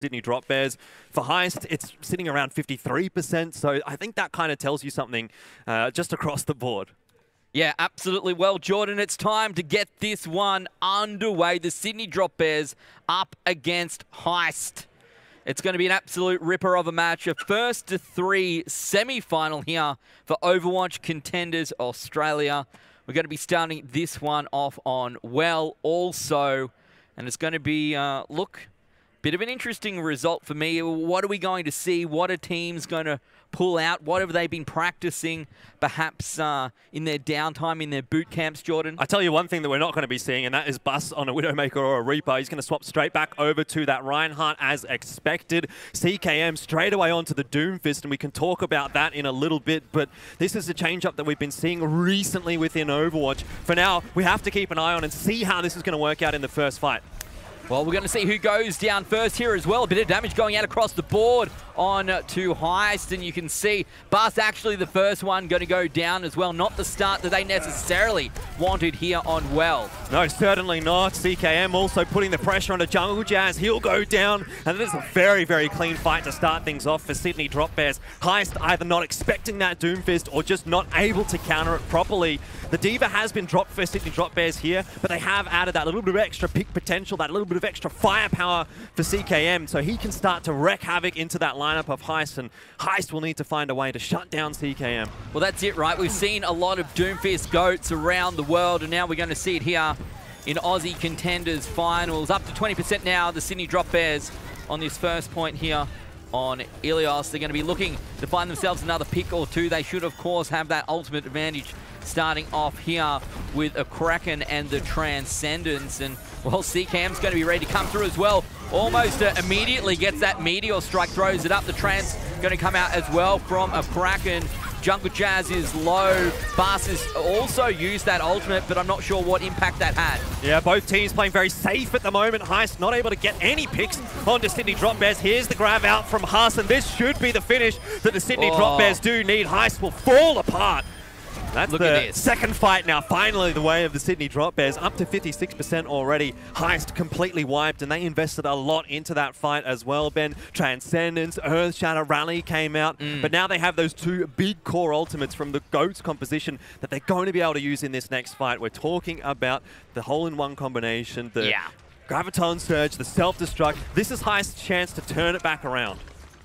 Sydney Drop Bears. For HEIST, it's sitting around 53%, so I think that kind of tells you something just across the board. Yeah, absolutely. Well, Jordan, it's time to get this one underway. The Sydney Drop Bears up against HEIST. It's going to be an absolute ripper of a match. A first to three semi-final here for Overwatch Contenders Australia. We're going to be starting this one off on well also, and it's going to be, look, bit of an interesting result for me. What are we going to see? What are teams going to pull out? What have they been practicing, perhaps in their downtime, in their boot camps, Jordan? I tell you one thing that we're not going to be seeing, and that is Bus on a Widowmaker or a Reaper. He's going to swap straight back over to that Reinhardt as expected. CKM straight away onto the Doomfist, and we can talk about that in a little bit, but this is a change-up that we've been seeing recently within Overwatch. For now, we have to keep an eye on and see how this is going to work out in the first fight. Well, we're going to see who goes down first here as well. A bit of damage going out across the board on to HEIST, and you can see Bus actually the first one going to go down as well. Not the start that they necessarily wanted here on well. No, certainly not. CKM also putting the pressure on the Jungle Jazz. He'll go down, and it is a very, very clean fight to start things off for Sydney Drop Bears. HEIST either not expecting that Doomfist or just not able to counter it properly. The Diva has been dropped for Sydney Drop Bears here, but they have added that little bit of extra pick potential, that little bit of extra firepower for CKM, so he can start to wreak havoc into that lineup of HEIST, and HEIST will need to find a way to shut down CKM. Well, that's it, right? We've seen a lot of Doomfist goats around the world, and now we're going to see it here in Aussie Contenders Finals. Up to 20% now, the Sydney Drop Bears on this first point here on Ilios. They're going to be looking to find themselves another pick or two. They should, of course, have that ultimate advantage starting off here with a Kraken and the Transcendence. And, well, CKM's going to be ready to come through as well. Almost immediately gets that Meteor Strike, throws it up. The Trans going to come out as well from a Kraken. Jungle Jazz is low. Bas has also used that ultimate, but I'm not sure what impact that had. Yeah, both teams playing very safe at the moment. HEIST not able to get any picks onto Sydney Drop Bears. Here's the grab out from Haas, and this should be the finish that the Sydney Drop Bears do need. HEIST will fall apart. That's the second fight now, finally the way of the Sydney Drop Bears, up to 56% already. HEIST completely wiped, and they invested a lot into that fight as well, Ben. Transcendence, Earthshatter, Rally came out, but now they have those two big core ultimates from the GOATS composition that they're going to be able to use in this next fight. We're talking about the hole-in-one combination, the Graviton Surge, the Self-Destruct. This is HEIST's chance to turn it back around.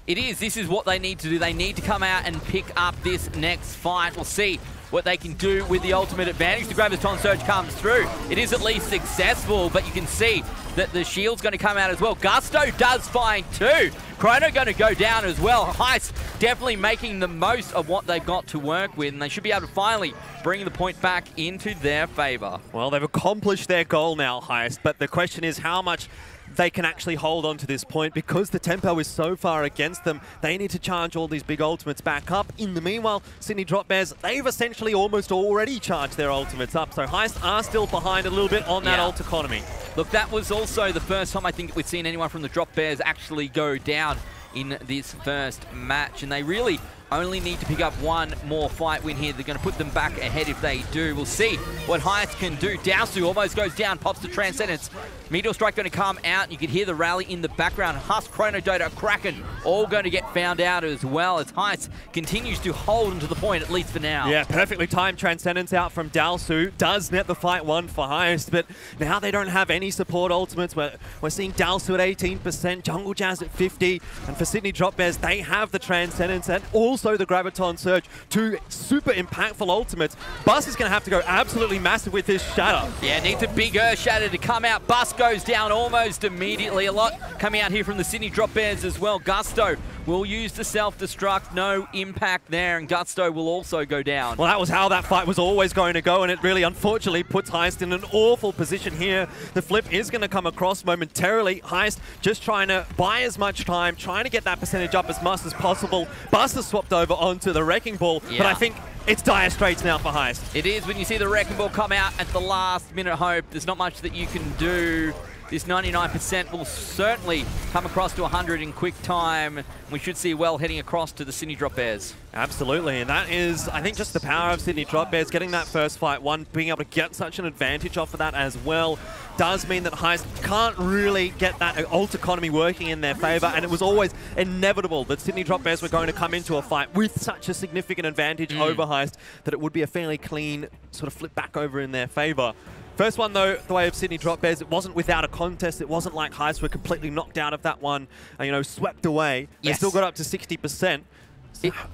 It is. This is what they need to do. They need to come out and pick up this next fight. We'll see what they can do with the ultimate advantage. The Graviton Surge comes through. It is at least successful, but you can see that the shield's going to come out as well. Gusto does find too. Chrono going to go down as well. HEIST definitely making the most of what they've got to work with, and they should be able to finally bring the point back into their favor. Well, they've accomplished their goal now, HEIST, but the question is how much they can actually hold on to this point. Because the tempo is so far against them, they need to charge all these big ultimates back up. In the meanwhile, Sydney Drop Bears, they've essentially almost already charged their ultimates up, so HEIST are still behind a little bit on that ult economy. Look, that was also the first time I think we've seen anyone from the Drop Bears actually go down in this first match, and they really only need to pick up one more fight win here. They're going to put them back ahead if they do. We'll see what HEIST can do. Dowsu almost goes down, pops the Transcendence. Meteor Strike going to come out. You can hear the rally in the background. Husk, Chrono Dota, Kraken, all going to get found out as well as HEIST continues to hold them to the point, at least for now. Yeah, perfectly timed Transcendence out from Dalsu. Does net the fight one for HEIST, but now they don't have any support ultimates. We're seeing Dalsu at 18%, Jungle Jazz at 50%, and for Sydney Drop Bears, they have the Transcendence and also the Graviton Surge, two super impactful ultimates. Bus is going to have to go absolutely massive with his Shatter. Yeah, needs a big Shatter to come out. Bus goes down almost immediately. A lot coming out here from the Sydney Drop Bears as well. Gusto will use the Self-Destruct. No impact there, and Gusto will also go down. Well, that was how that fight was always going to go, and it really unfortunately puts HEIST in an awful position here. The flip is going to come across momentarily. HEIST just trying to buy as much time, trying to get that percentage up as much as possible. Bus has swapped over onto the Wrecking Ball, but I think it's dire straits now for HEIST. It is. When you see the Wrecking Ball come out at the last minute, hope there's not much that you can do. this 99% will certainly come across to 100 in quick time. We should see well heading across to the Sydney Drop Bears. Absolutely, and that is, I think, just the power of Sydney Drop Bears, getting that first fight won, being able to get such an advantage off of that as well, does mean that HEIST can't really get that ult economy working in their favor, and it was always inevitable that Sydney Drop Bears were going to come into a fight with such a significant advantage over HEIST that it would be a fairly clean sort of flip back over in their favor. First one, though, the way of Sydney Drop Bears, it wasn't without a contest. It wasn't like HEIST were completely knocked out of that one, and, you know, swept away. They still got up to 60%.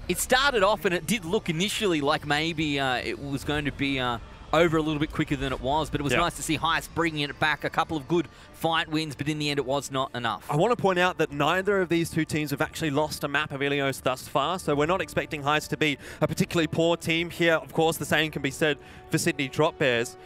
It started off, and it did look initially like maybe it was going to be over a little bit quicker than it was, but it was nice to see HEIST bringing it back. A couple of good fight wins, but in the end, it was not enough. I want to point out that neither of these two teams have actually lost a map of Ilios thus far, so we're not expecting HEIST to be a particularly poor team here. Of course, the same can be said for Sydney Drop Bears.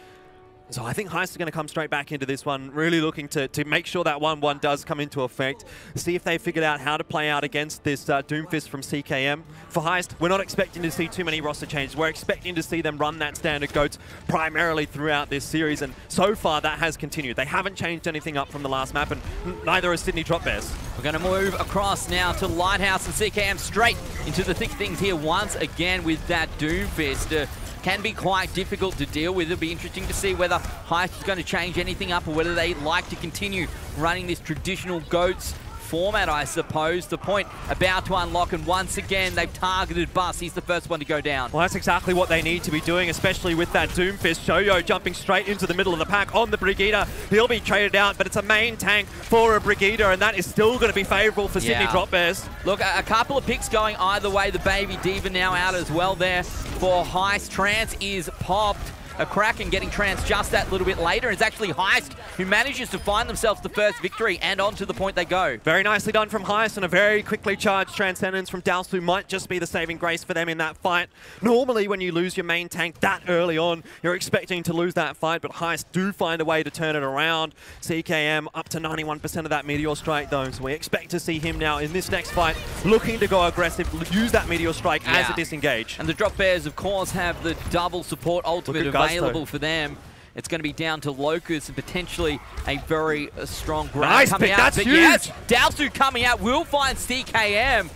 So I think HEIST is going to come straight back into this one, really looking to make sure that 1-1 does come into effect. See if they figured out how to play out against this Doomfist from CKM. For HEIST, we're not expecting to see too many roster changes. We're expecting to see them run that standard GOATs primarily throughout this series, and so far that has continued. They haven't changed anything up from the last map, and neither has Sydney Drop Bears. We're going to move across now to Lighthouse and CKM straight into the thick of things here once again with that Doomfist. Can be quite difficult to deal with. It'll be interesting to see whether HEIST is going to change anything up or whether they like to continue running this traditional GOATs format, I suppose. The point about to unlock, and once again, they've targeted Bus. He's the first one to go down. Well, that's exactly what they need to be doing, especially with that Doomfist. Shoyo jumping straight into the middle of the pack on the Brigitte. He'll be traded out, but it's a main tank for a Brigitte, and that is still going to be favorable for Sydney Drop Bears. Look, a couple of picks going either way. The Baby Diva now out as well there for HEIST. Trance is popped. A Kraken getting Trance just that little bit later. It's actually HEIST who manages to find themselves the first victory, and on to the point they go. Very nicely done from HEIST, and a very quickly charged Transcendence from Dalsu might just be the saving grace for them in that fight. Normally, when you lose your main tank that early on, you're expecting to lose that fight, but HEIST do find a way to turn it around. CKM up to 91% of that Meteor Strike, though, so we expect to see him now in this next fight looking to go aggressive, use that Meteor Strike as a disengage. And the Drop Bears, of course, have the double support ultimate available for them. It's going to be down to Locust and potentially a very strong grab. Nice pick, that's huge! Yes, Dalsu coming out will find CKM,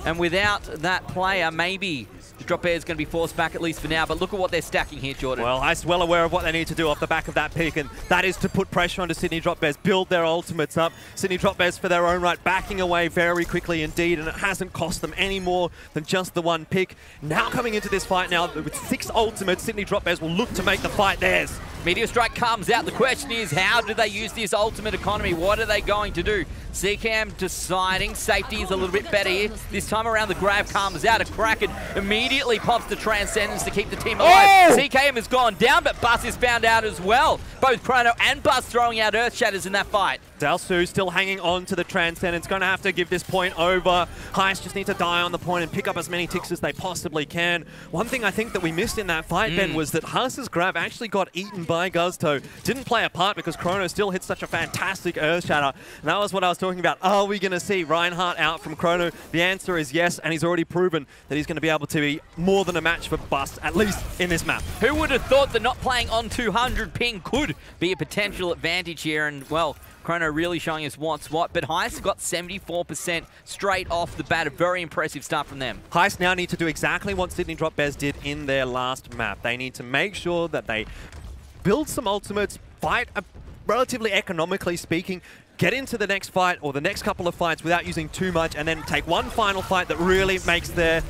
and without that player, maybe the Drop Bears going to be forced back at least for now, but look at what they're stacking here, Jordan. Well, HEIST well aware of what they need to do off the back of that pick, and that is to put pressure onto Sydney Drop Bears, build their ultimates up. Sydney Drop Bears, for their own right, backing away very quickly indeed, and it hasn't cost them any more than just the one pick. Now coming into this fight now, with 6 ultimates, Sydney Drop Bears will look to make the fight theirs. Meteor Strike comes out. The question is, how do they use this ultimate economy? What are they going to do? CKM deciding safety is a little bit better here. This time around, the grab comes out. A Kraken immediately pops the Transcendence to keep the team alive. CKM has gone down, but Bus is found out as well. Both Chrono and Bus throwing out Earth Shatters in that fight. Dalsu still hanging on to the Transcendence. Going to have to give this point over. HEIST just need to die on the point and pick up as many ticks as they possibly can. One thing I think that we missed in that fight, Ben, was that HEIST's grab actually got eaten by Guzto. Didn't play a part because Chrono still hit such a fantastic Earth Shatter. And that was what I was talking about. Are we going to see Reinhardt out from Chrono? The answer is yes, and he's already proven that he's going to be able to be more than a match for Bust, at least in this map. Who would have thought that not playing on 200 ping could be a potential advantage here? And, well, Chrono really showing us what's what, but HEIST got 74% straight off the bat. A very impressive start from them. HEIST now need to do exactly what Sydney Drop Bears did in their last map. They need to make sure that they build some ultimates, fight relatively economically speaking, get into the next fight or the next couple of fights without using too much, and then take one final fight that really makes their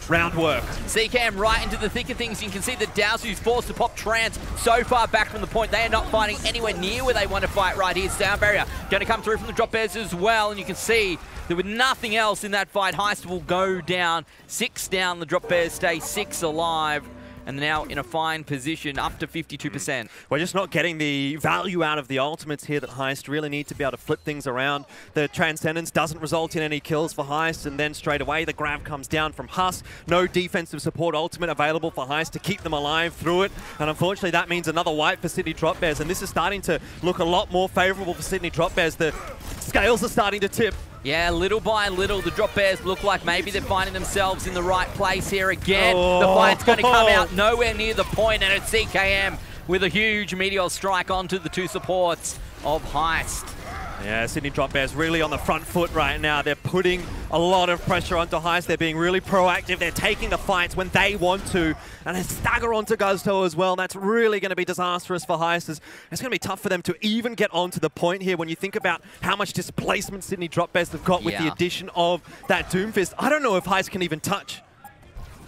round work. CKM right into the thick of things. You can see that Dalsu's forced to pop Trance so far back from the point. They are not fighting anywhere near where they want to fight right here. Sound Barrier going to come through from the Drop Bears as well, and you can see that with nothing else in that fight, HEIST will go down. 6 down, the Drop Bears stay 6 alive. And now in a fine position, up to 52%. We're just not getting the value out of the ultimates here that HEIST really need to be able to flip things around. The Transcendence doesn't result in any kills for HEIST, and then straight away the grab comes down from Huss. No defensive support ultimate available for HEIST to keep them alive through it. And unfortunately, that means another wipe for Sydney Drop Bears, and this is starting to look a lot more favorable for Sydney Drop Bears. The scales are starting to tip. Yeah, little by little, the Drop Bears look like maybe they're finding themselves in the right place here again. The fight's going to come out nowhere near the point, and it's CKM with a huge Meteor Strike onto the 2 supports of HEIST. Yeah, Sydney Drop Bears really on the front foot right now. They're putting a lot of pressure onto HEIST. They're being really proactive. They're taking the fights when they want to. And they stagger onto Gusto as well. That's really going to be disastrous for HEIST. It's going to be tough for them to even get onto the point here when you think about how much displacement Sydney Drop Bears have got with the addition of that Doomfist. I don't know if HEIST can even touch.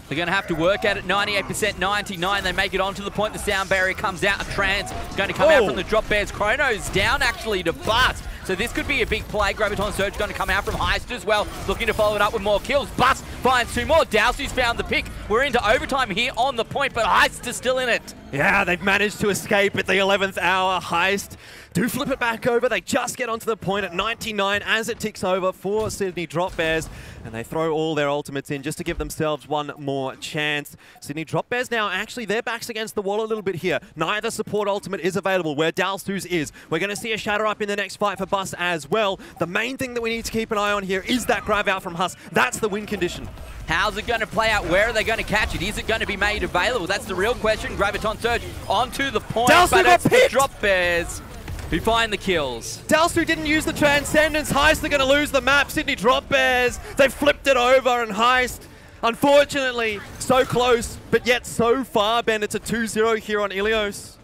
They're going to have to work at it. 98%, 99. They make it onto the point. The sound barrier comes out. A trance going to come out from the Drop Bears. Chrono's down actually to Bust. So this could be a big play. Graviton Surge going to come out from HEIST as well. Looking to follow it up with more kills. Bust finds 2 more. Dowsy's found the pick. We're into overtime here on the point, but HEIST is still in it. Yeah, they've managed to escape at the 11th hour. HEIST do flip it back over. They just get onto the point at 99 as it ticks over for Sydney Drop Bears. And they throw all their ultimates in just to give themselves one more chance. Sydney Drop Bears now, actually, their back's against the wall a little bit here. Neither support ultimate is available where Dalstu's is. We're going to see a shatter up in the next fight for Bus as well. The main thing that we need to keep an eye on here is that grab out from Huss. That's the win condition. How's it going to play out? Where are they going to catch it? Is it going to be made available? That's the real question. Graviton Surge onto the point, Dalstu but it's the picked. Drop Bears who find the kills. Dalstu didn't use the Transcendence. HEIST are going to lose the map. Sydney Drop Bears, they flipped it over, and HEIST, unfortunately, so close, but yet so far, Ben. It's a 2-0 here on Ilios.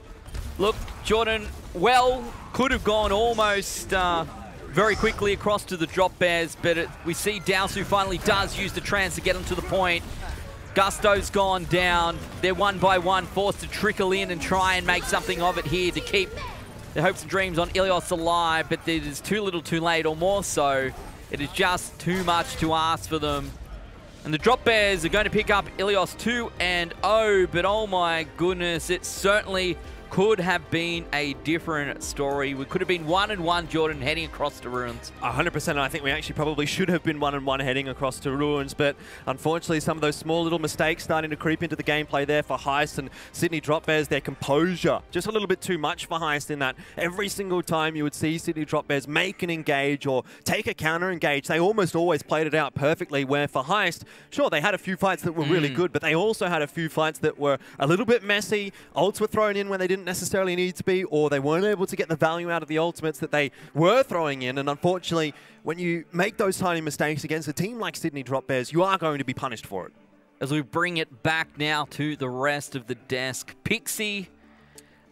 Look, Jordan, well, could have gone almost very quickly across to the Drop Bears, but we see Dalstu finally does use the trans to get them to the point. Gusto's gone down. They're one by one forced to trickle in and try and make something of it here to keep their hopes and dreams on Ilios alive, but it is too little too late, or more so. It is just too much to ask for them. And the Drop Bears are going to pick up Ilios 2-0, but oh my goodness, it certainly could have been a different story. We could have been 1-1, Jordan, heading across to Ruins. 100%, and I think we actually probably should have been 1-1 heading across to Ruins, but unfortunately some of those small little mistakes starting to creep into the gameplay there for HEIST, and Sydney Drop Bears, their composure, just a little bit too much for HEIST in that every single time you would see Sydney Drop Bears make an engage or take a counter engage, they almost always played it out perfectly, where for HEIST, sure, they had a few fights that were really good, but they also had a few fights that were a little bit messy. Ults were thrown in when they didn't necessarily need to be, or they weren't able to get the value out of the ultimates that they were throwing in. And unfortunately, when you make those tiny mistakes against a team like Sydney Drop Bears, you are going to be punished for it. As we bring it back now to the rest of the desk, Pixie,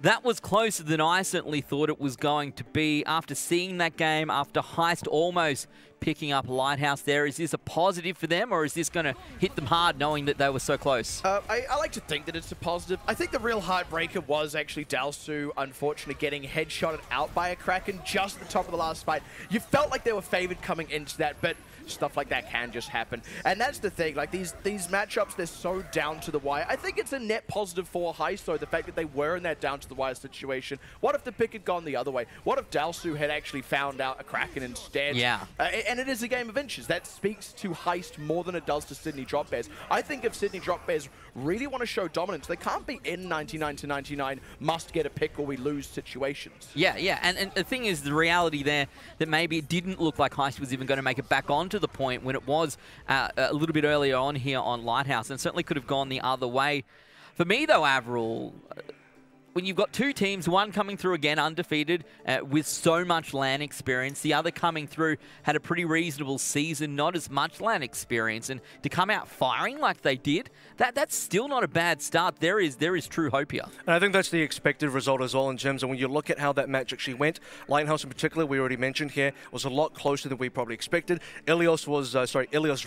that was closer than I certainly thought it was going to be. After seeing that game, after HEIST almost picking up Lighthouse there, is this a positive for them, or is this going to hit them hard knowing that they were so close? I like to think that it's a positive. I think the real heartbreaker was actually Dalstu, unfortunately, getting headshotted out by a Kraken just at the top of the last fight. You felt like they were favored coming into that, but stuff like that can just happen. And that's the thing, like these matchups, they're so down to the wire. I think it's a net positive for HEIST, though, the fact that they were in that down to the wire situation. What if the pick had gone the other way? What if Dalstu had actually found out a Kraken instead? Yeah. And it is a game of inches. That speaks to HEIST more than it does to Sydney Drop Bears. I think if Sydney Drop Bears really want to show dominance, they can't be in 99 to 99, must get a pick or we lose situations. Yeah, yeah. And the thing is, the reality there, that maybe it didn't look like HEIST was even going to make it back onto the point when it was a little bit earlier on here on Lighthouse, and certainly could have gone the other way. For me, though, AVRL, when you've got two teams, one coming through again undefeated with so much LAN experience, the other coming through had a pretty reasonable season, not as much LAN experience, and to come out firing like they did, that's still not a bad start. There is true hope here. And I think that's the expected result as well in terms of when you look at how that match actually went. Lighthouse in particular, we already mentioned here, was a lot closer than we probably expected. Ilios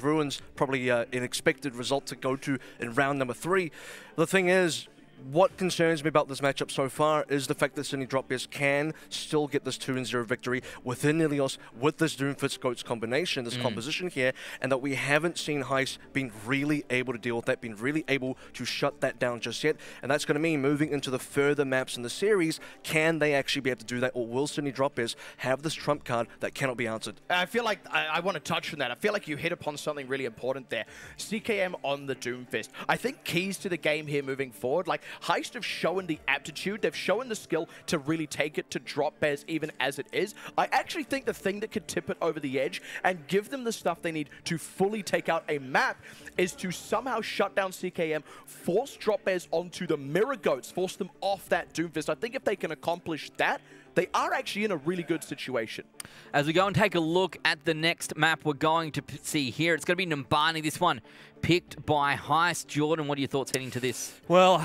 Ruins, probably an expected result to go to in round number 3. The thing is, what concerns me about this matchup so far is the fact that Sydney Drop Bears can still get this 2-0 victory within Ilios with this Doomfist Goats combination, this composition here, and that we haven't seen HEIST being really able to deal with that, being really able to shut that down just yet. And that's going to mean moving into the further maps in the series, can they actually be able to do that, or will Sydney Drop Bears have this trump card that cannot be answered? I feel like I want to touch on that. I feel like you hit upon something really important there. CKM on the Doomfist. I think keys to the game here moving forward, like HEIST have shown the aptitude, they've shown the skill to really take it to Drop Bears even as it is. I actually think the thing that could tip it over the edge and give them the stuff they need to fully take out a map is to somehow shut down CKM, force Drop Bears onto the Mirror Goats, force them off that Doomfist. I think if they can accomplish that, they are actually in a really good situation. As we go and take a look at the next map we're going to see here, it's going to be Numbani, this one picked by HEIST. Jordan, what are your thoughts heading to this? Well,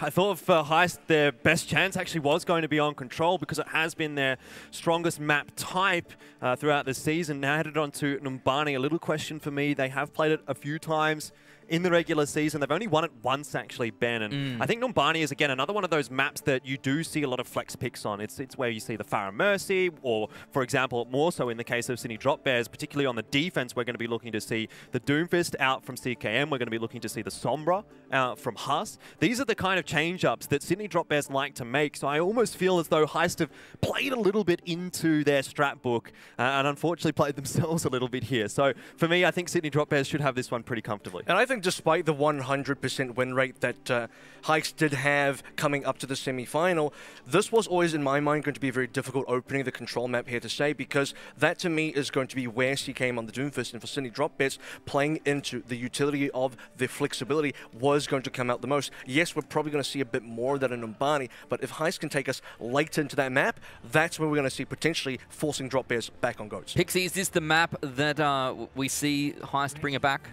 I thought for HEIST, their best chance actually was going to be on Control because it has been their strongest map type throughout the season. Now headed on to Numbani, a little question for me. They have played it a few times in the regular season. They've only won it once, actually, Ben. And I think Numbani is, again, another one of those maps that you do see a lot of flex picks on. It's where you see the Farah Mercy, or, for example, more so in the case of Sydney Drop Bears, particularly on the defense, we're going to be looking to see the Doomfist out from CKM. We're going to be looking to see the Sombra out from HUS. These are the kind of change-ups that Sydney Drop Bears like to make. So I almost feel as though HEIST have played a little bit into their strat book and unfortunately played themselves a little bit here. So for me, I think Sydney Drop Bears should have this one pretty comfortably. And I think despite the 100% win rate that HEIST did have coming up to the semi-final, this was always, in my mind, going to be a very difficult opening the control map here to say, because that, to me, is going to be where CKM on the Doomfist, and for Sydney Drop Bears, playing into the utility of the flexibility was going to come out the most. Yes, we're probably going to see a bit more than in Numbani, but if HEIST can take us late into that map, that's where we're going to see potentially forcing Drop Bears back on goats. Pixie, is this the map that we see HEIST bring it back?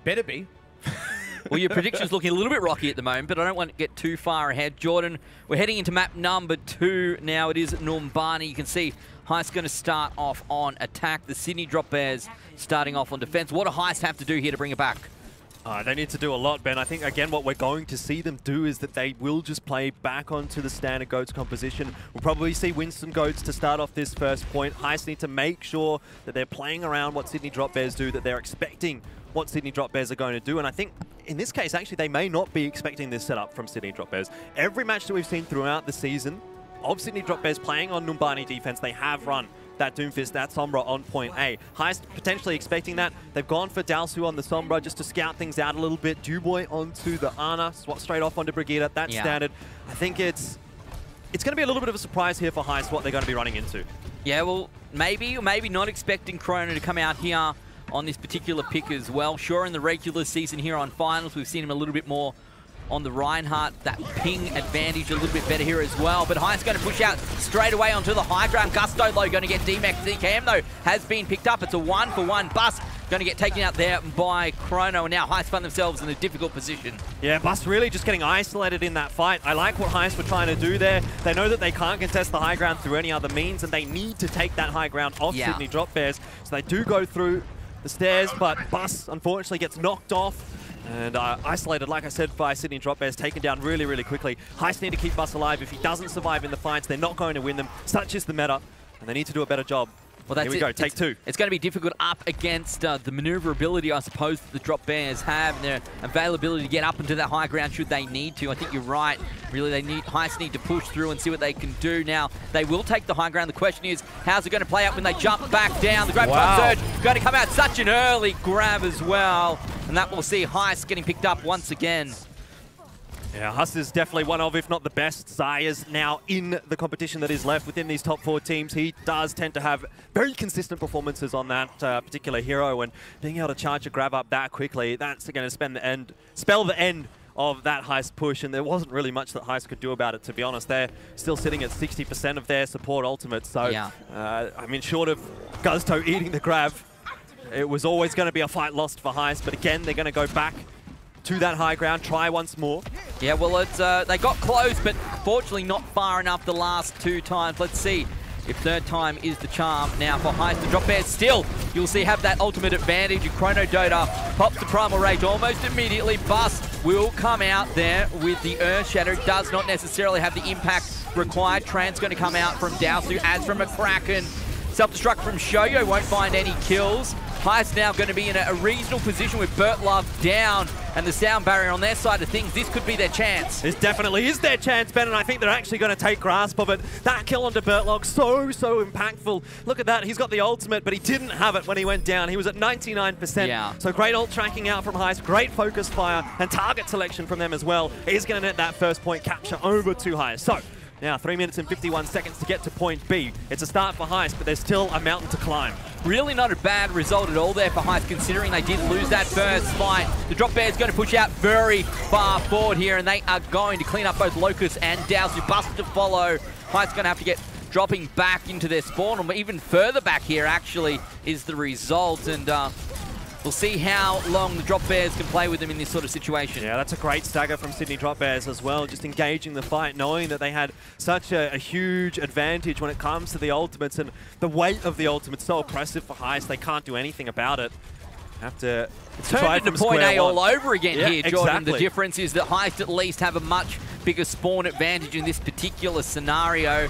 Better be. Well, your prediction's looking a little bit rocky at the moment, but I don't want to get too far ahead. Jordan, we're heading into map number 2 now. It is Numbani. You can see HEIST going to start off on attack. The Sydney Drop Bears starting off on defense. What do HEIST have to do here to bring it back? They need to do a lot, Ben. I think, again, what we're going to see them do is that they will just play back onto the standard Goats composition. We'll probably see Winston Goats to start off this first point. HEIST need to make sure that they're playing around what Sydney Drop Bears do, that they're expecting what Sydney Drop Bears are going to do. And I think in this case, actually, they may not be expecting this setup from Sydney Drop Bears. Every match that we've seen throughout the season of Sydney Drop Bears playing on Numbani defense, they have run that Doomfist, that Sombra on point A. HEIST potentially expecting that. They've gone for Dalsu on the Sombra just to scout things out a little bit. Dubois onto the Ana, swap straight off onto Brigitte. That's standard. I think it's going to be a little bit of a surprise here for HEIST what they're going to be running into. Yeah, well, maybe not expecting Chrono to come out here on this particular pick as well. Sure, in the regular season here on finals, we've seen him a little bit more on the Reinhardt, that ping advantage a little bit better here as well. But HEIST going to push out straight away onto the high ground. Gusto, though, going to get DMAX. CKM, though, has been picked up. It's a 1-for-1 bust. Going to get taken out there by Chrono, and now HEIST find themselves in a difficult position. Yeah, Bust really just getting isolated in that fight. I like what HEIST were trying to do there. They know that they can't contest the high ground through any other means, and they need to take that high ground off Sydney Drop Bears. So they do go through the stairs, but Bust unfortunately gets knocked off and isolated, like I said, by Sydney Drop Bears, taken down really, really quickly. HEIST need to keep Bust alive. If he doesn't survive in the fights, they're not going to win them. Such is the meta, and they need to do a better job. Well, that's Here we go, take 2. It's going to be difficult up against the maneuverability, I suppose, that the Drop Bears have, and their availability to get up into that high ground should they need to. I think you're right. Really, HEIST need to push through and see what they can do. Now, they will take the high ground. The question is, how's it going to play out when they jump back down? The grab top surge going to come out. Such an early grab as well, and that will see HEIST getting picked up once again. Yeah, HUS is definitely one of, if not the best, Zayas now in the competition that is left within these top 4 teams. He does tend to have very consistent performances on that particular hero, and being able to charge a grab up that quickly, that's going to spell the end of that HEIST push, and there wasn't really much that HEIST could do about it, to be honest. They're still sitting at 60% of their support ultimate, so, I mean, short of Gusto eating the grab, it was always going to be a fight lost for HEIST, but again, they're going to go back to that high ground, try once more. Yeah, well, it's they got close, but fortunately not far enough the last 2 times. Let's see if third time is the charm now for HEIST. The Drop Bears still, you'll see, have that ultimate advantage. Chrono Dota pops the Primal Rage almost immediately. Bust will come out there with the Earth Shatter. Does not necessarily have the impact required. Tran's going to come out from Dalsu, as from a Kraken. Self-destruct from Shoyo, won't find any kills. HEIST now going to be in a reasonable position with Burt Love down and the sound barrier on their side of things. This could be their chance. This definitely is their chance, Ben, and I think they're actually going to take grasp of it. That kill onto Burtlog, so impactful. Look at that, he's got the ultimate, but he didn't have it when he went down. He was at 99%. Yeah. So great ult tracking out from HEIST, great focus fire, and target selection from them as well is going to net that first point capture over to HEIST. So Now, 3 minutes and 51 seconds to get to point B. It's a start for HEIST, but there's still a mountain to climb. Really not a bad result at all there for HEIST, considering they did lose that first fight. The drop bear is going to push out very far forward here, and they are going to clean up both Locust and Douse, who bust to follow. HEIST going to have to get dropping back into their spawn, or even further back here, actually, is the result. And we'll see how long the Drop Bears can play with them in this sort of situation. Yeah, that's a great stagger from Sydney Drop Bears as well, just engaging the fight, knowing that they had such a huge advantage when it comes to the ultimates, and the weight of the ultimate's so oppressive for HEIST, they can't do anything about it. Have to try into point A all over again here, Jordan. Exactly. The difference is that HEIST at least have a much bigger spawn advantage in this particular scenario.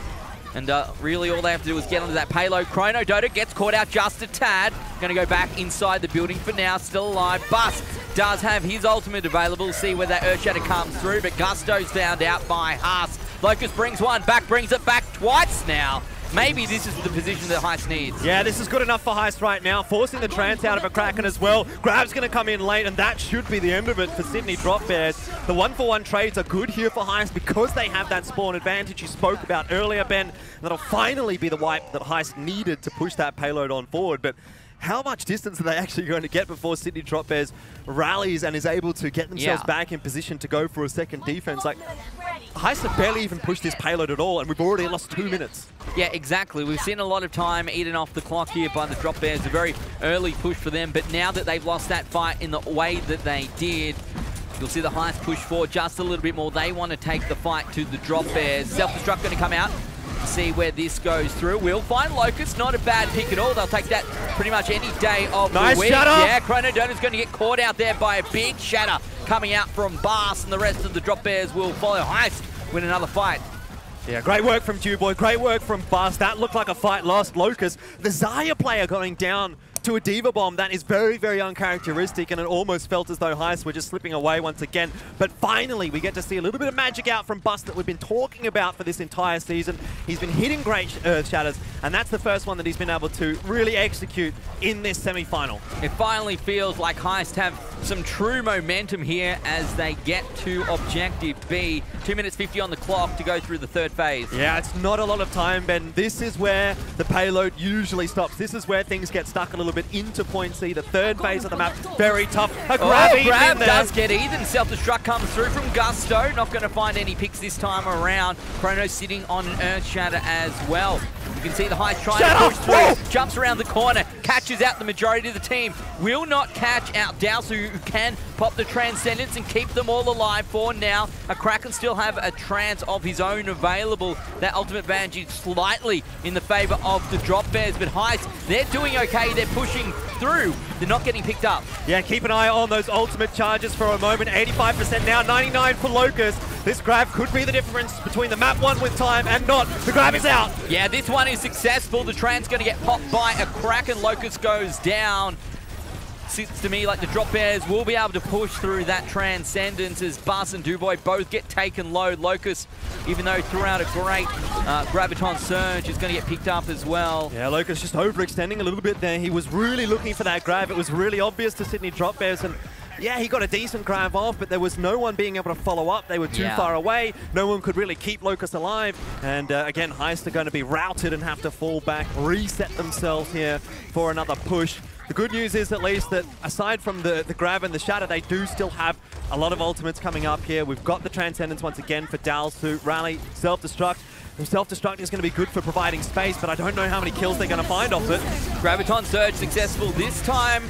And really all they have to do is get onto that payload. Chrono Dota gets caught out just a tad. Going to go back inside the building for now, still alive. Bus does have his ultimate available. See where that Earth Shatter comes through, but Gusto's found out by HEIST. Locust brings one back, brings it back twice now. Maybe this is the position that HEIST needs. Yeah, this is good enough for HEIST right now, forcing the trance out of a Kraken as well. Grab's going to come in late, and that should be the end of it for Sydney Drop Bears. The 1-for-1 trades are good here for HEIST because they have that spawn advantage you spoke about earlier, Ben. That'll finally be the wipe that HEIST needed to push that payload on forward. But how much distance are they actually going to get before Sydney Drop Bears rallies and is able to get themselves back in position to go for a second defense? Like, HEIST have barely even pushed this payload at all, and we've already lost 2 minutes. Yeah, exactly. We've seen a lot of time eaten off the clock here by the Drop Bears. A very early push for them, but now that they've lost that fight in the way that they did, you'll see the HEIST push forward just a little bit more. They want to take the fight to the Drop Bears. Self-destruct going to come out. See where this goes through. We'll find Locust, not a bad pick at all. They'll take that pretty much any day of the week. Shatter. Yeah, Chrono Dona's going to get caught out there by a big shatter coming out from Bas, and the rest of the Drop Bears will follow. HEIST win another fight. Yeah, great work from Dewboy, great work from Bas. That looked like a fight lost. Locust, the Xayah player going down to a Diva Bomb. That is very, very uncharacteristic, and it almost felt as though HEIST were just slipping away once again. But finally, we get to see a little bit of magic out from Bus that we've been talking about for this entire season. He's been hitting great Earth Shatters, and that's the first one that he's been able to really execute in this semi-final. It finally feels like HEIST have some true momentum here as they get to Objective B. 2 minutes 50 on the clock to go through the third phase. Yeah, it's not a lot of time, Ben. This is where the payload usually stops. This is where things get stuck a little bit into point C. The third phase of the map, very tough. A grab does get even. Self-destruct comes through from Gusto. Not going to find any picks this time around. Chrono sitting on an Earth Shatter as well. You can see the HEIST trying to push through. Jumps around the corner, catches out the majority of the team. Will not catch out Douse, who can pop the Transcendence and keep them all alive for now. A Kraken still have a Trance of his own available. That ultimate advantage slightly in the favor of the Drop Bears, but HEIST, they're doing okay. They're pushing through. They're not getting picked up. Yeah, keep an eye on those ultimate charges for a moment. 85% now, 99 for Locust. This grab could be the difference between the map one with time and not. The grab is out. Yeah, this one is successful. The Trance going to get popped by a Kraken. Locust goes down. Seems to me like the Drop Bears will be able to push through that Transcendence as Bas and Dubois both get taken low. Locust, even though threw out a great Graviton Surge, is going to get picked up as well. Yeah, Locust just overextending a little bit there. He was really looking for that grab. It was really obvious to Sydney Drop Bears, and yeah, he got a decent grab off, but there was no one being able to follow up. They were too far away. No one could really keep Locust alive. And again, HEIST are going to be routed and have to fall back, reset themselves here for another push. The good news is at least that aside from the grab and the shatter, they do still have a lot of ultimates coming up here. We've got the Transcendence once again for Dals to rally, self-destruct. Self-destruct is going to be good for providing space, but I don't know how many kills they're going to find off it. Graviton Surge successful this time.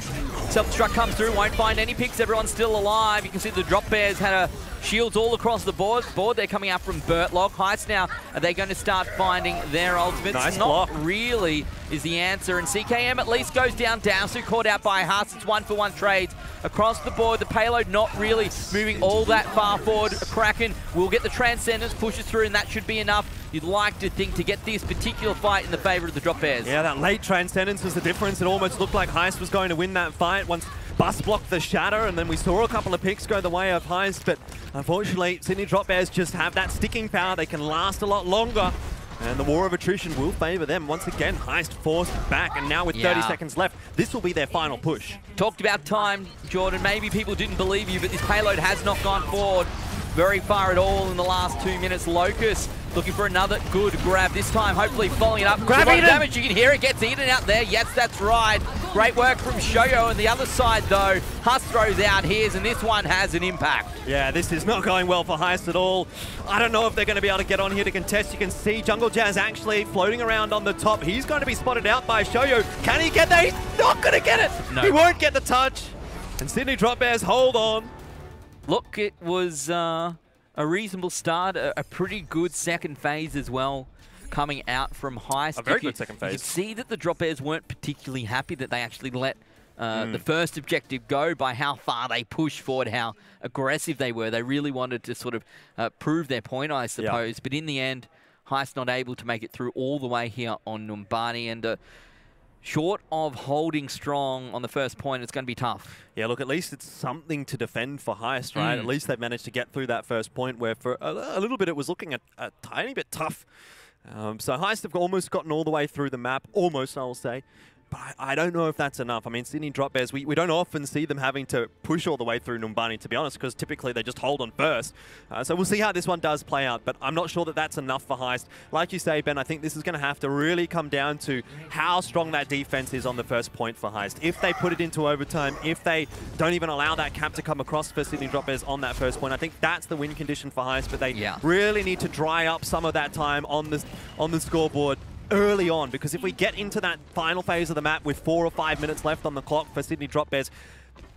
Self-destruct comes through, won't find any picks. Everyone's still alive. You can see the Drop Bears had shields all across the board. They're coming out from Bertlock. HEIST now, are they going to start finding their ultimates? Nice Not block. Really is the answer. And CKM at least goes down. Dowsu caught out by HEIST. It's 1-for-1 trades across the board. The payload not really moving all that far forward. Kraken will get the Transcendence, pushes through, and that should be enough. You'd like to think to get this particular fight in the favor of the Drop Bears. Yeah, that late Transcendence was the difference. It almost looked like HEIST was going to win that fight once Bus blocked the shatter, and then we saw a couple of picks go the way of HEIST, but unfortunately, Sydney Drop Bears just have that sticking power. They can last a lot longer, and the war of attrition will favor them. Once again, HEIST forced back, and now with 30 seconds left, this will be their final push. Talked about time, Jordan. Maybe people didn't believe you, but this payload has not gone forward very far at all in the last 2 minutes. Locust looking for another good grab this time, hopefully following it up. Grab Eden! Damage, you can hear it, gets Eden out there. Yes, that's right. Great work from Shoyo on the other side though. HEIST throws out his, and this one has an impact. Yeah, this is not going well for HEIST at all. I don't know if they're going to be able to get on here to contest. You can see Jungle Jazz actually floating around on the top. He's going to be spotted out by Shoyo. Can he get there? He's not going to get it. No. He won't get the touch. And Sydney Drop Bears hold on. Look, it was a reasonable start, a pretty good second phase as well, coming out from HEIST. A very good second phase. You could see that the Drop Bears weren't particularly happy that they actually let the first objective go by how far they pushed forward, how aggressive they were. They really wanted to sort of prove their point, I suppose. But in the end, HEIST not able to make it through all the way here on Numbani. And short of holding strong on the first point, it's going to be tough. Yeah, look, at least it's something to defend for HEIST, right? At least they've managed to get through that first point where for a little bit it was looking a tiny bit tough. So HEIST have almost gotten all the way through the map, almost, I'll say. But I don't know if that's enough. I mean, Sydney Drop Bears, we don't often see them having to push all the way through Numbani, to be honest, because typically they just hold on first. So we'll see how this one does play out, but I'm not sure that that's enough for HEIST. Like you say, Ben, I think this is going to have to really come down to how strong that defense is on the first point for HEIST. If they put it into overtime, if they don't even allow that cap to come across for Sydney Drop Bears on that first point, I think that's the win condition for HEIST, but they really need to dry up some of that time on the scoreboard early on, because if we get into that final phase of the map with 4 or 5 minutes left on the clock for Sydney Drop Bears,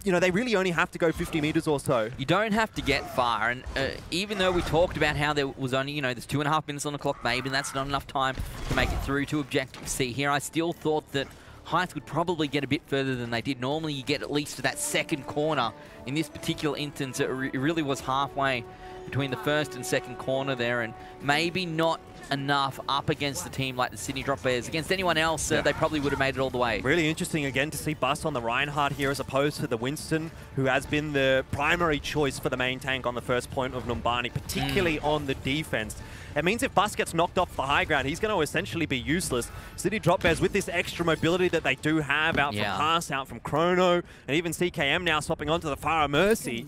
you know, they really only have to go 50 meters or so. You don't have to get far, and even though we talked about how there was only, you know, there's 2.5 minutes on the clock maybe, and that's not enough time to make it through to Objective C here, I still thought that HEIST would probably get a bit further than they did. Normally you get at least to that second corner. In this particular instance, it really was halfway between the first and second corner there, and maybe not enough up against a team like the Sydney Drop Bears. Against anyone else, they probably would have made it all the way. Really interesting again to see Bus on the Reinhardt here as opposed to the Winston, who has been the primary choice for the main tank on the first point of Numbani, particularly on the defense. It means if Bus gets knocked off the high ground, he's going to essentially be useless. Sydney Drop Bears, with this extra mobility that they do have out from Haas, out from Chrono, and even CKM now swapping onto the Farah Mercy,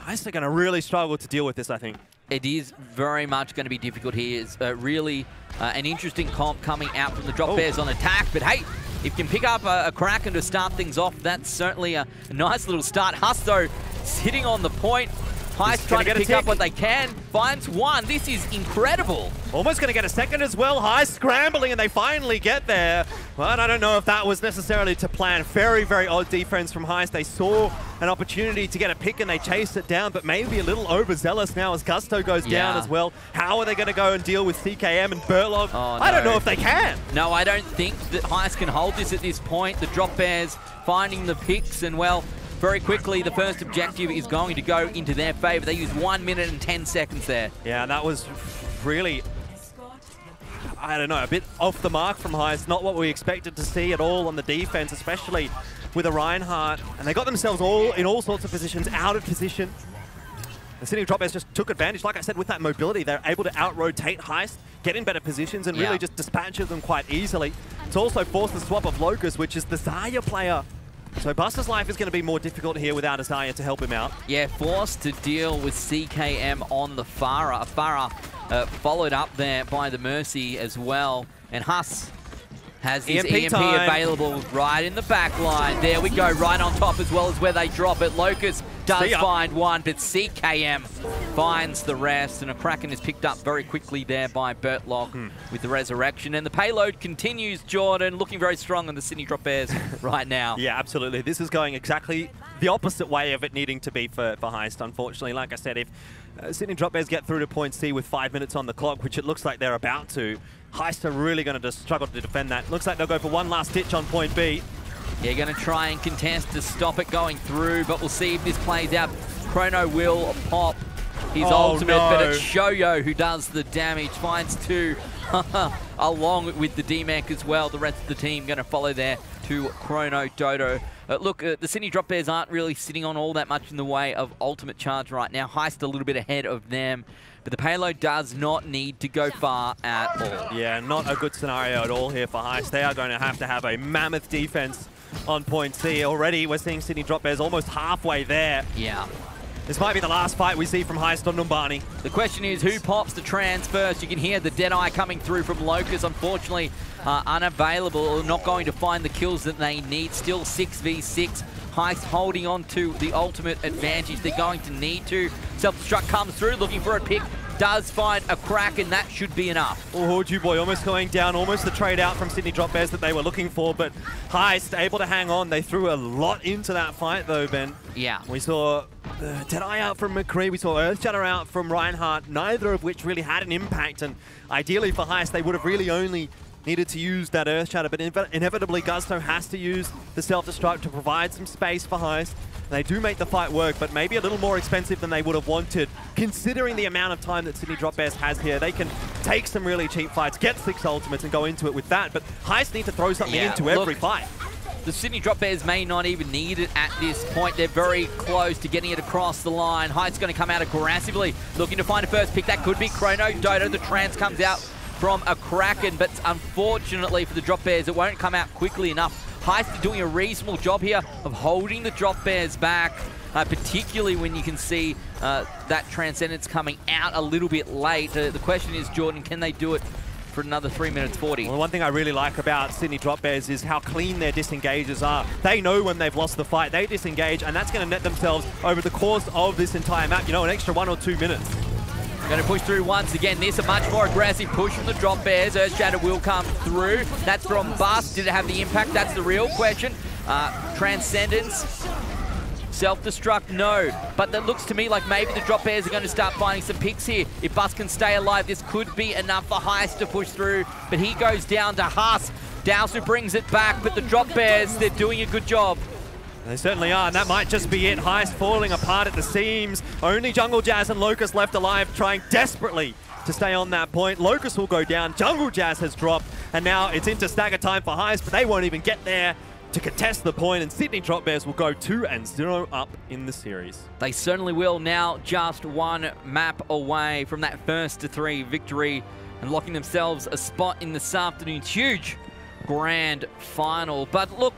HEIST are going to really struggle to deal with this, I think. It is very much going to be difficult here. It's really an interesting comp coming out from the Drop Bears on attack. But hey, if you can pick up a Kraken to start things off, that's certainly a nice little start. HEIST, though, sitting on the point. HEIST trying to pick up what they can. Finds one. This is incredible. Almost going to get a second as well. HEIST scrambling, and they finally get there. But I don't know if that was necessarily to plan. Very, very odd defense from HEIST. They saw an opportunity to get a pick, and they chased it down, but maybe a little overzealous now as Gusto goes down as well. How are they going to go and deal with CKM and Burlock? Oh, no. I don't know if they can. No, I don't think that HEIST can hold this at this point. The Drop Bears finding the picks, and well, very quickly, the first objective is going to go into their favor. They used 1 minute and 10 seconds there. Yeah, that was really, I don't know, a bit off the mark from HEIST. Not what we expected to see at all on the defense, especially with a Reinhardt. And they got themselves all in all sorts of positions, out of position. The Sydney Drop Bears just took advantage. Like I said, with that mobility, they're able to out-rotate HEIST, get in better positions, and really just dispatch them quite easily. It's also forced the swap of Locust, which is the Zarya player. So Buster's life is going to be more difficult here without a Zarya to help him out. Yeah, forced to deal with CKM on the Farah. Farah followed up there by the Mercy as well. And Huss has his EMP available right in the back line. There we go, right on top as well as where they drop it. Locust does find one, but CKM finds the rest, and a Kraken is picked up very quickly there by Bertlock with the resurrection. And the payload continues, Jordan, looking very strong on the Sydney Drop Bears right now. Yeah, absolutely. This is going exactly the opposite way of it needing to be for HEIST, unfortunately. Like I said, if Sydney Drop Bears get through to point C with 5 minutes on the clock, which it looks like they're about to, HEIST are really going to just struggle to defend that. Looks like they'll go for one last ditch on point B. They're going to try and contest to stop it going through, but we'll see if this plays out. Chrono will pop his ultimate, but it's Shoyo who does the damage, finds two, along with the D-Mech as well. The rest of the team going to follow there to Chrono Dodo. Look, the Sydney Drop Bears aren't really sitting on all that much in the way of ultimate charge right now. HEIST a little bit ahead of them, but the payload does not need to go far at all. Yeah, not a good scenario at all here for HEIST. They are going to have a mammoth defense on point C. Already we're seeing Sydney Drop Bears almost halfway there. Yeah. This might be the last fight we see from HEIST on Numbani. The question is, who pops the trans first? You can hear the Deadeye coming through from Locust. Unfortunately, unavailable, or not going to find the kills that they need. Still 6v6. HEIST holding on to the ultimate advantage. They're going to need to. Self-destruct comes through, looking for a pick. Does find a crack, and that should be enough. Oh, Boy almost going down, almost the trade out from Sydney Drop Bears that they were looking for, but HEIST able to hang on. They threw a lot into that fight though, Ben. Yeah. We saw Deadeye out from McCree, we saw Earthshatter out from Reinhardt, neither of which really had an impact, and ideally for HEIST, they would have really only needed to use that Earthshatter, but inevitably Gusto has to use the self-destruct to provide some space for HEIST. They do make the fight work, but maybe a little more expensive than they would have wanted, considering the amount of time that Sydney Drop Bears has here. They can take some really cheap fights, get 6 ultimates, and go into it with that, but HEIST need to throw something into every fight. The Sydney Drop Bears may not even need it at this point. They're very close to getting it across the line. HEIST's going to come out aggressively, looking to find a first pick. That could be Chrono Dodo. The trans comes out from a Kraken, but unfortunately for the Drop Bears, it won't come out quickly enough. HEIST are doing a reasonable job here of holding the Drop Bears back, particularly when you can see that Transcendence coming out a little bit late. The question is, Jordan, can they do it for another 3 minutes 40? Well, one thing I really like about Sydney Drop Bears is how clean their disengages are. They know when they've lost the fight, they disengage, and that's going to net themselves over the course of this entire map, you know, an extra 1 or 2 minutes. Going to push through once again. This a much more aggressive push from the Drop Bears. Earthshatter will come through. That's from Bust. Did it have the impact? That's the real question. Transcendence. Self-destruct, no. But that looks to me like maybe the Drop Bears are going to start finding some picks here. If Bust can stay alive, this could be enough for HEIST to push through. But he goes down to Haas. Dowsu brings it back, but the Drop Bears, they're doing a good job. They certainly are, and that might just be it. HEIST falling apart at the seams. Only Jungle Jazz and Locust left alive, trying desperately to stay on that point. Locust will go down, Jungle Jazz has dropped, and now it's into stagger time for HEIST, but they won't even get there to contest the point, and Sydney Drop Bears will go 2-0 up in the series. They certainly will. Now just one map away from that first to 3 victory and locking themselves a spot in this afternoon's huge grand final. But look,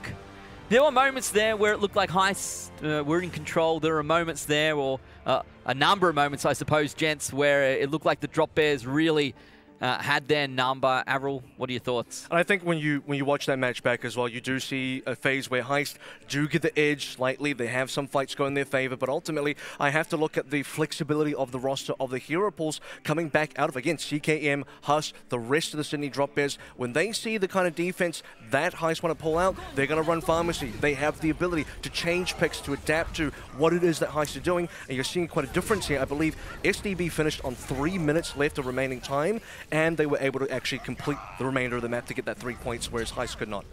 there were moments there where it looked like HEIST were in control. There were moments there, or a number of moments, I suppose, gents, where it looked like the Drop Bears really had their number. AVRL, what are your thoughts? I think when you watch that match back as well, you do see a phase where HEIST do get the edge slightly. They have some fights go in their favor, but ultimately I have to look at the flexibility of the roster of the hero pools coming back out of, again, CKM, HUS, the rest of the Sydney Drop Bears. When they see the kind of defense that HEIST want to pull out, they're going to run Pharmacy. They have the ability to change picks, to adapt to what it is that HEIST are doing, and you're seeing quite a difference here. I believe SDB finished on 3 minutes left of remaining time, and they were able to actually complete the remainder of the map to get that 3 points, whereas HEIST could not.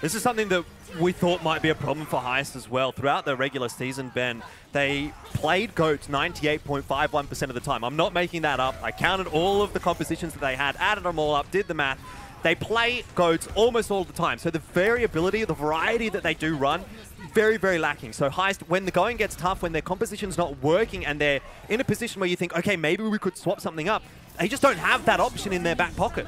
This is something that we thought might be a problem for HEIST as well. Throughout the regular season, Ben, they played GOATs 98.51% of the time. I'm not making that up. I counted all of the compositions that they had, added them all up, did the math. They play GOATs almost all the time. So the variability, the variety that they do run, very, very lacking. So HEIST, when the going gets tough, when their composition's not working and they're in a position where you think, okay, maybe we could swap something up, they just don't have that option in their back pocket.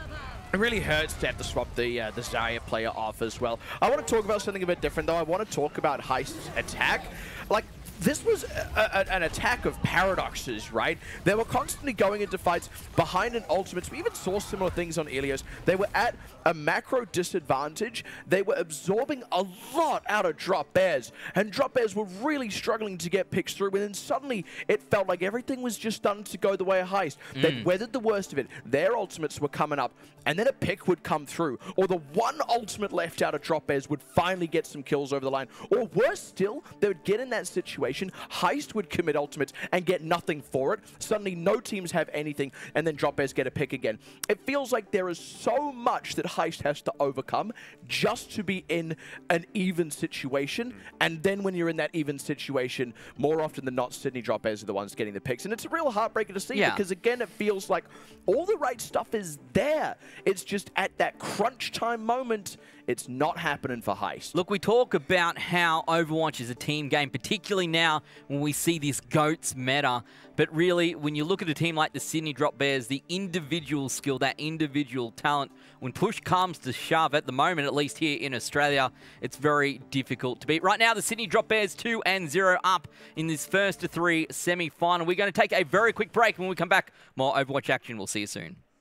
It really hurts to have to swap the Zarya player off as well. I want to talk about something a bit different, though. I want to talk about HEIST's attack. Like, this was an attack of paradoxes, right? They were constantly going into fights behind an ultimate. We even saw similar things on Ilios. They were at a macro disadvantage. They were absorbing a lot out of Drop Bears, and Drop Bears were really struggling to get picks through, and then suddenly it felt like everything was just starting to go the way of HEIST. They'd weathered the worst of it. Their ultimates were coming up, and then a pick would come through, or the one ultimate left out of Drop Bears would finally get some kills over the line, or worse still, they would get in that situation. HEIST would commit ultimates and get nothing for it. Suddenly, no teams have anything, and then Drop Bears get a pick again. It feels like there is so much that HEIST has to overcome just to be in an even situation, and then when you're in that even situation, more often than not, Sydney Drop Bears are the ones getting the picks, and it's a real heartbreaker to see because, again, it feels like all the right stuff is there. It's just at that crunch time moment, it's not happening for HEIST. Look, we talk about how Overwatch is a team game, particularly now when we see this GOATS meta. But really, when you look at a team like the Sydney Drop Bears, the individual skill, that individual talent, when push comes to shove, at the moment, at least here in Australia, it's very difficult to beat. Right now, the Sydney Drop Bears 2-0 up in this first of 3 semi-final. We're going to take a very quick break. When we come back, more Overwatch action. We'll see you soon.